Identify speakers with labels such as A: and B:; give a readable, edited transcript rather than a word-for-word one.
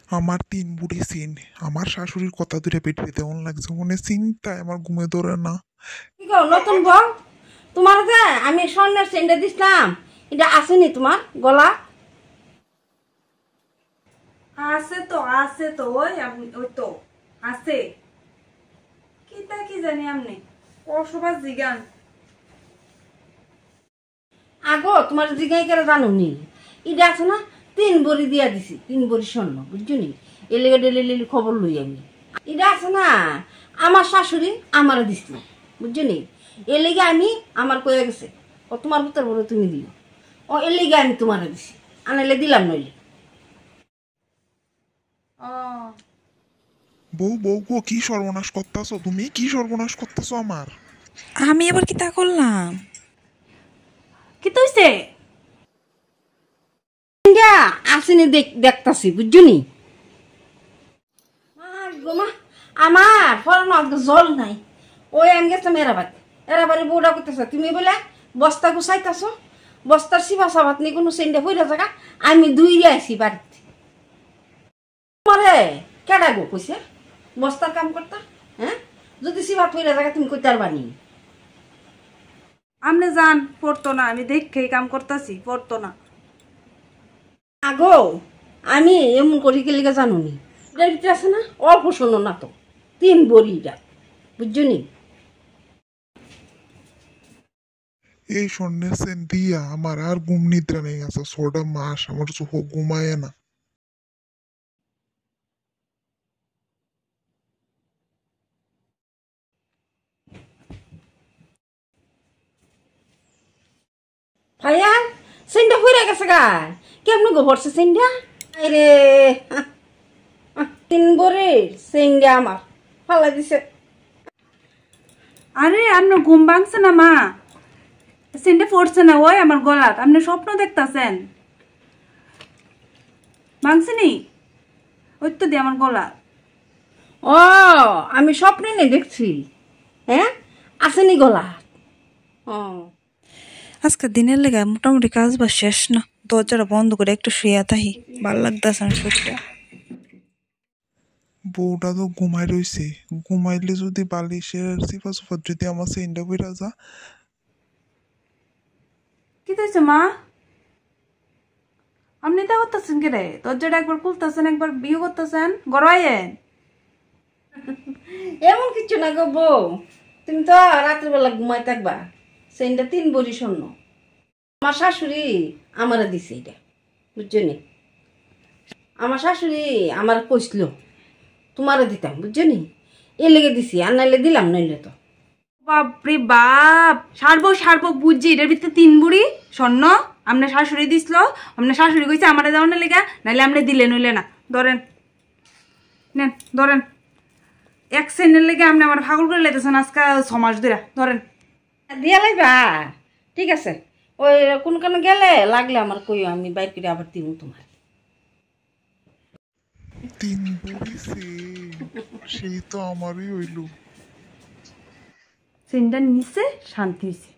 A: আমার তিন বুড়ি সিন আমার শাশুড়ির কথা ধরে পেটে তেমন লাগছে মনে চিন্তায় আমার ঘুমে ধরে না।
B: কি গো নতুন বউ, তোমার যে আমি স্বর্ণের চেনটা দিছিলাম এটা আসেনি তোমার গলা?
C: আছে তো ওই তো আছে। কি জানি আমনে অসুবাস জিগান।
B: আগো তোমার জিগাই করে জানো নি এটা আছে না, 3 ভরি দিয়া দিছি, 3 ভরি স্বর্ণ, বুঝছো নি? এলেগে ডেলি খবর লই আমি। এটা আছে না, আমার শাশুড়ি আমারে দিছিল, বুঝছো নি? এলেগে আমি আমার কয়ে গেছে ও তোমার ভিতর বলে তুমি দিও, ও এলেগে আমি তোমারে দিছি, আনাইলে দিলাম নইলে।
A: বউ বউ গো, কি সর্বনাশ করতেছো তুমি? কি সর্বনাশ করতেছো আমার?
D: আমি আবার কি তা করলাম?
C: কি তৈছে?
B: আসেনি দেখতাছি, বুঝছো নি? আমার ফরানো আজকে জল নাই, ওই আমি গেছিলাম এরাবারে বউটা করতেছে তুমি বলে বস্তা গুছাইতেছ, বস্তার সিবা সাবাত নিয়ে কোনো সেন্ডে হইলে জায়গা আমি ধুইরে আইছি বাড়িতে। তোমারে কেডা গো কইছে বস্তার কাম করতা? হ্যাঁ, যদি সিবাত হইলে জায়গা তুমি কইতে পারবানি?
C: আমনে জান পড়তো না, আমি দেখেই কাম করতেছি, পড়তো না।
B: আগো আমি এমন করি কে লিগে জানো নি, এটার ভিতরে আছে না অল্প শোনো না তো, 3 ভরি এটা, বুঝছো নি?
A: এই স্বর্ণের সেন দিয়া আমার আর ঘুম নিদ্রা নেই আছে 6টা মাস আমার চোখ ঘুমায় না।
B: ভাইয়ান সেন্ডা হইরা গেছে গা, কেমন গো ভরছে সেন্ডা? আরে 3 ভরির সেন্ডা আমার ফালাই দিছে।
C: আরে আপনার ঘুম ভাঙছে না মা? সেন্টে পড়ছে না ওই আমার গলাত, আপনি স্বপ্ন দেখতাছেন? ভাঙছে নি ওই তো দিয়ে আমার গলা।
B: ও আমি স্বপ্নে নেই দেখছি, হ্যাঁ আসেনি গলা। ও
D: আজকে দিনের লেগে মোটামুটি কাজ বা শেষ না, দরজাটা বন্ধ করে একটু শুয়ে থাকি, ভাল লাগতেছে না শরীরটা।
A: বউটা তো ঘুমাই রইছে, ঘুমাইলে যদি বালিশের চিপা চুপার যদি আমার সেনটা বইরা যা।
C: কি হয়েছে মা? আপনি তা করতেছেন কে রে? দরজাটা একবার খুলতেছেন, একবার বিয়ে করতেছেন, গড়াইয়েন।
B: এমন কিছু না গো বউ, তুমি তো রাত্রিবেলা ঘুমাই থাকবা, সেন্ডা 3 ভরি স্বর্ণ আমার শাশুড়ি আমারে দিছে এটা, বুঝছো নি? আমার শাশুড়ি আমার কইছিল তোমারে দিতাম, বুঝছো নি? এ লেগে দিছি, আর নাইলে দিলাম নইলে তো।
C: বাপরে বাপ, সারবো বুঝছি, এটার ভিতরে 3 বুড়ি স্বর্ণ আপনার শাশুড়ি দিছিল। আপনার শাশুড়ি কইছে আমারে দেওয়ার না লেগা, নাইলে আপনি দিলে নইলে না। ধরেন নেন, ধরেন। 1 সেন্টের লেগে আপনি আমার ফাগল করে লেতেছেন আজকে 6 মাস ধরে। ধরেন।
B: দিয়া লাইবা, ঠিক আছে, ওই কোন কানে গেলে লাগলে আমার কইও, আমি বাইর করে আবার দিব তোমার।
A: 3 বুড়ি সেই তো আমারই হইল।
C: সেন্টার নিচে শান্তি হয়েছে।